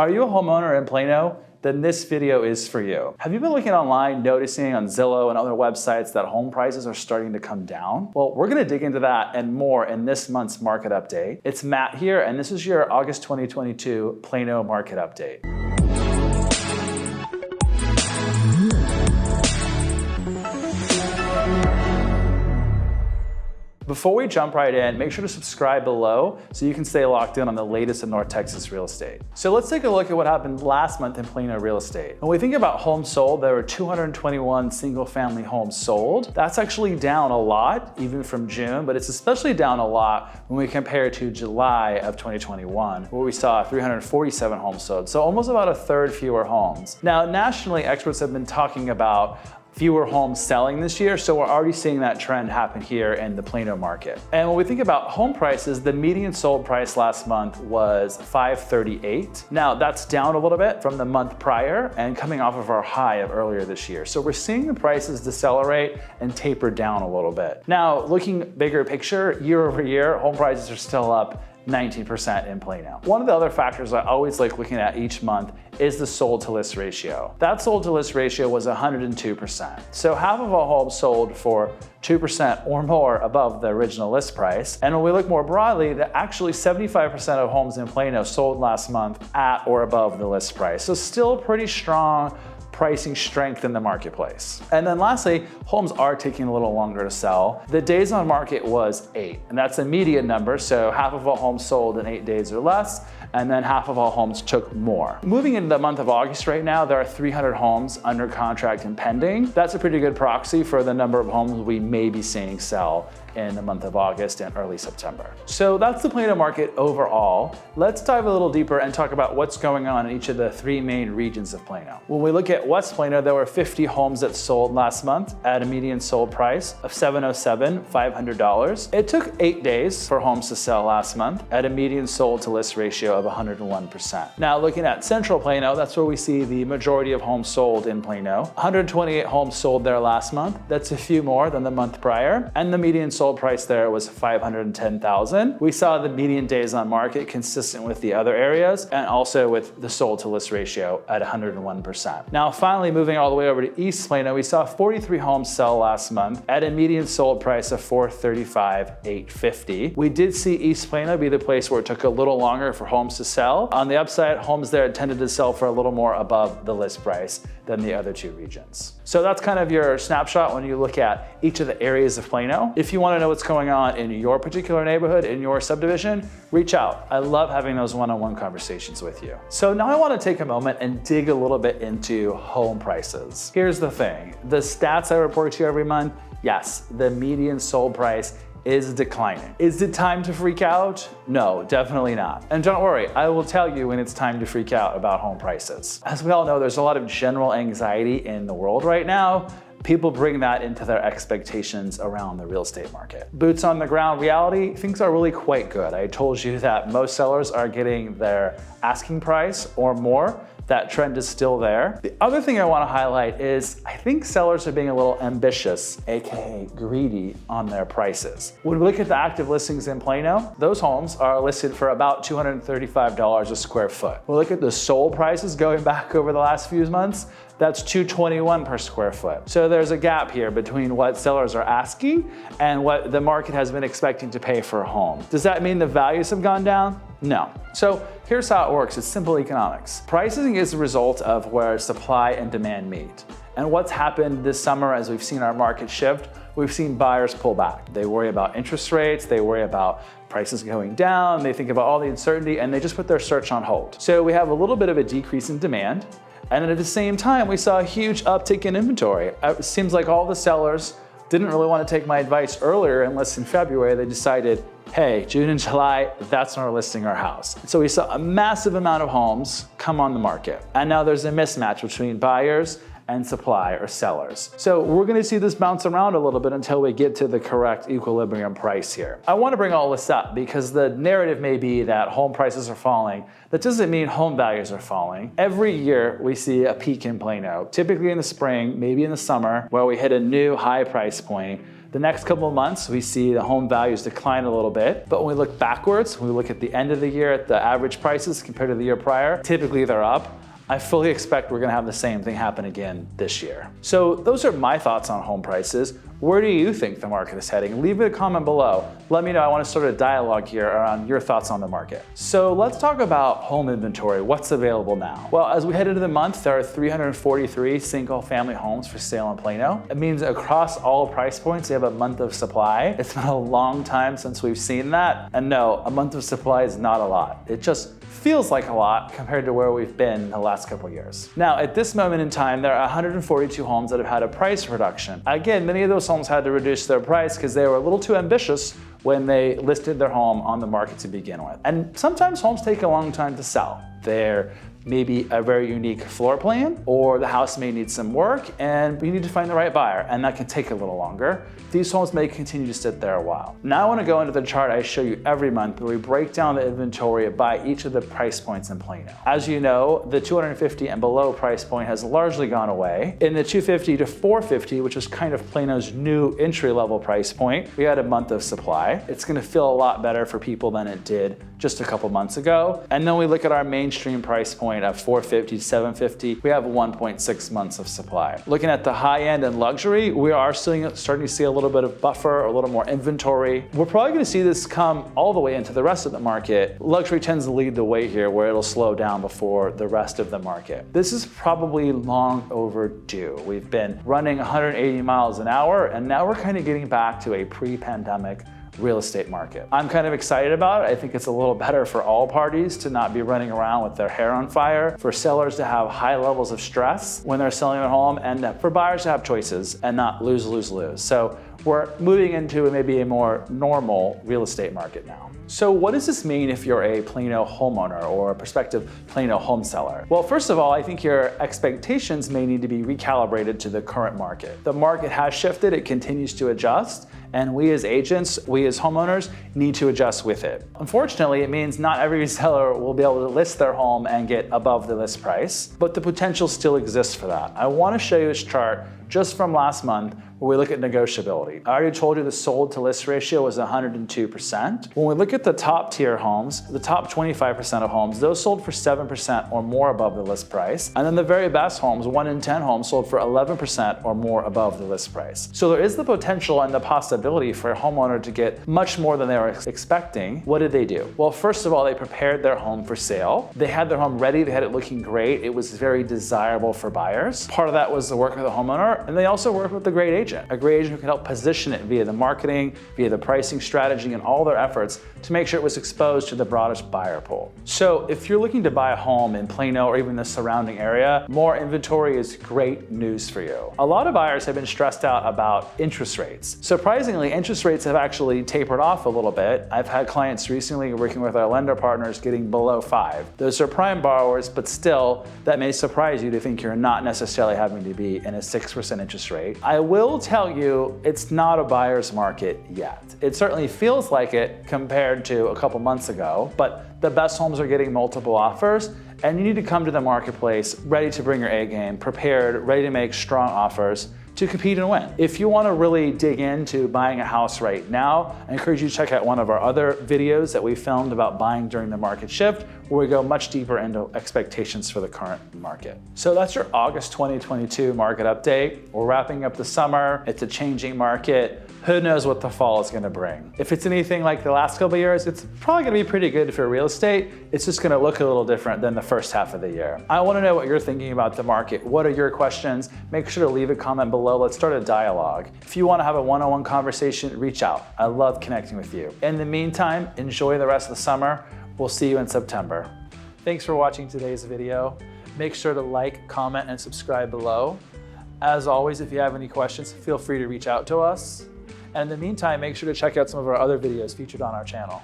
Are you a homeowner in Plano? Then this video is for you. Have you been looking online, noticing on Zillow and other websites that home prices are starting to come down? Well, we're gonna dig into that and more in this month's market update. It's Matt here, and this is your August 2022 Plano market update. Before we jump right in, make sure to subscribe below so you can stay locked in on the latest in North Texas real estate. So let's take a look at what happened last month in Plano real estate. When we think about homes sold, there were 221 single family homes sold. That's actually down a lot, even from June, but it's especially down a lot when we compare to July of 2021, where we saw 347 homes sold. So almost about a third fewer homes. Now, nationally, experts have been talking about fewer homes selling this year, so we're already seeing that trend happen here in the Plano market. And when we think about home prices, the median sold price last month was $538. Now that's down a little bit from the month prior and coming off of our high of earlier this year. So we're seeing the prices decelerate and taper down a little bit. Now, looking bigger picture, year over year, home prices are still up 19% in Plano. One of the other factors I always like looking at each month is the sold to list ratio. That sold to list ratio was 102%. So half of our homes sold for 2% or more above the original list price. And when we look more broadly, that actually 75% of homes in Plano sold last month at or above the list price. So still pretty strong pricing strength in the marketplace. And then lastly, homes are taking a little longer to sell. The days on market was 8, and that's a median number, so half of all homes sold in 8 days or less, and then half of all homes took more. Moving into the month of August right now, there are 300 homes under contract and pending. That's a pretty good proxy for the number of homes we may be seeing sell in the month of August and early September. So that's the Plano market overall. Let's dive a little deeper and talk about what's going on in each of the 3 main regions of Plano. When we look at West Plano, there were 50 homes that sold last month at a median sold price of $707,500. It took 8 days for homes to sell last month at a median sold to list ratio of 101%. Now looking at Central Plano, that's where we see the majority of homes sold in Plano. 128 homes sold there last month. That's a few more than the month prior, and the median sold price there was $510,000. We saw the median days on market consistent with the other areas and also with the sold to list ratio at 101%. Now finally, moving all the way over to East Plano, we saw 43 homes sell last month at a median sold price of $435,850. We did see East Plano be the place where it took a little longer for homes to sell. On the upside, homes there tended to sell for a little more above the list price than the other 2 regions. So that's kind of your snapshot when you look at each of the areas of Plano. If you want to know what's going on in your particular neighborhood, in your subdivision, reach out. I love having those one-on-one conversations with you. So now I want to take a moment and dig a little bit into home prices. Here's the thing. The stats I report to you every month, yes, the median sold price is declining. Is it time to freak out? No, definitely not. And don't worry, I will tell you when it's time to freak out about home prices. As we all know, there's a lot of general anxiety in the world right now. People bring that into their expectations around the real estate market. Boots on the ground reality, things are really quite good. I told you that most sellers are getting their asking price or more. That trend is still there. The other thing I want to highlight is I think sellers are being a little ambitious, aka greedy, on their prices. When we look at the active listings in Plano, those homes are listed for about $235 a square foot. We look at the sold prices going back over the last few months, that's $221 per square foot. So there's a gap here between what sellers are asking and what the market has been expecting to pay for a home. Does that mean the values have gone down? No. So here's how it works. It's simple economics. Pricing is the result of where supply and demand meet. And what's happened this summer as we've seen our market shift, we've seen buyers pull back. They worry about interest rates, they worry about prices going down, they think about all the uncertainty, and they just put their search on hold. So we have a little bit of a decrease in demand. And at the same time, we saw a huge uptick in inventory. It seems like all the sellers didn't really want to take my advice earlier and list in February. They decided, hey, June and July, that's when we're listing our house. So we saw a massive amount of homes come on the market. And now there's a mismatch between buyers and supply or sellers. So we're gonna see this bounce around a little bit until we get to the correct equilibrium price here. I wanna bring all this up because the narrative may be that home prices are falling. That doesn't mean home values are falling. Every year we see a peak in Plano, typically in the spring, maybe in the summer, where we hit a new high price point. The next couple of months, we see the home values decline a little bit. But when we look backwards, when we look at the end of the year at the average prices compared to the year prior, typically they're up. I fully expect we're gonna have the same thing happen again this year. So those are my thoughts on home prices. Where do you think the market is heading? Leave me a comment below. Let me know. I want to start a dialogue here around your thoughts on the market. So let's talk about home inventory. What's available now? Well, as we head into the month, there are 343 single family homes for sale in Plano. It means across all price points, you have a month of supply. It's been a long time since we've seen that. And no, a month of supply is not a lot. It just feels like a lot compared to where we've been the last couple of years. Now, at this moment in time, there are 142 homes that have had a price reduction. Again, many of those homes had to reduce their price because they were a little too ambitious when they listed their home on the market to begin with. And sometimes homes take a long time to sell. They're maybe a very unique floor plan, or the house may need some work and we need to find the right buyer, and that can take a little longer. These homes may continue to sit there a while. Now I want to go into the chart I show you every month where we break down the inventory by each of the price points in Plano. As you know, the 250 and below price point has largely gone away. In the 250 to 450, which is kind of Plano's new entry-level price point, we had a month of supply. It's going to feel a lot better for people than it did just a couple months ago. And then we look at our mainstream price point of 450 to 750, we have 1.6 months of supply. Looking at the high end and luxury, we are starting to see a little bit of buffer, a little more inventory. We're probably going to see this come all the way into the rest of the market. Luxury tends to lead the way here, where it'll slow down before the rest of the market. This is probably long overdue. We've been running 180 miles an hour, and now we're kind of getting back to a pre-pandemic real estate market. I'm kind of excited about it. I think it's a little better for all parties to not be running around with their hair on fire, for sellers to have high levels of stress when they're selling their home, and for buyers to have choices and not lose, lose, lose. So we're moving into maybe a more normal real estate market now. So what does this mean if you're a Plano homeowner or a prospective Plano home seller? Well, first of all, I think your expectations may need to be recalibrated to the current market. The market has shifted, it continues to adjust, and we as agents, we as homeowners need to adjust with it. Unfortunately, it means not every seller will be able to list their home and get above the list price, but the potential still exists for that. I want to show you this chart just from last month where we look at negotiability. I already told you the sold to list ratio was 102%. When we look at the top tier homes, the top 25% of homes, those sold for 7% or more above the list price. And then the very best homes, 1 in 10 homes, sold for 11% or more above the list price. So there is the potential and the possibility for a homeowner to get much more than they were expecting. What did they do? Well, first of all, they prepared their home for sale. They had their home ready, they had it looking great. It was very desirable for buyers. Part of that was the work of the homeowner, and they also worked with a great agent who can help position it via the marketing, via the pricing strategy, and all their efforts to make sure it was exposed to the broadest buyer pool. So if you're looking to buy a home in Plano or even the surrounding area, more inventory is great news for you. A lot of buyers have been stressed out about interest rates. Surprisingly, interest rates have actually tapered off a little bit. I've had clients recently working with our lender partners getting below 5. Those are prime borrowers, but still, that may surprise you to think you're not necessarily having to be in a 6% interest rate. I will tell you, it's not a buyer's market yet. It certainly feels like it compared to a couple months ago, but the best homes are getting multiple offers, and you need to come to the marketplace ready to bring your A game, prepared, ready to make strong offers to compete and win. If you want to really dig into buying a house right now, I encourage you to check out one of our other videos that we filmed about buying during the market shift, where we go much deeper into expectations for the current market. So that's your August 2022 market update. We're wrapping up the summer. It's a changing market. Who knows what the fall is going to bring? If it's anything like the last couple of years, it's probably going to be pretty good for real estate. It's just going to look a little different than the first half of the year. I want to know what you're thinking about the market. What are your questions? Make sure to leave a comment below. Let's start a dialogue. If you want to have a one-on-one conversation, reach out. I love connecting with you. In the meantime, enjoy the rest of the summer. We'll see you in September. Thanks for watching today's video. Make sure to like, comment, and subscribe below. As always, if you have any questions, feel free to reach out to us. And in the meantime, make sure to check out some of our other videos featured on our channel.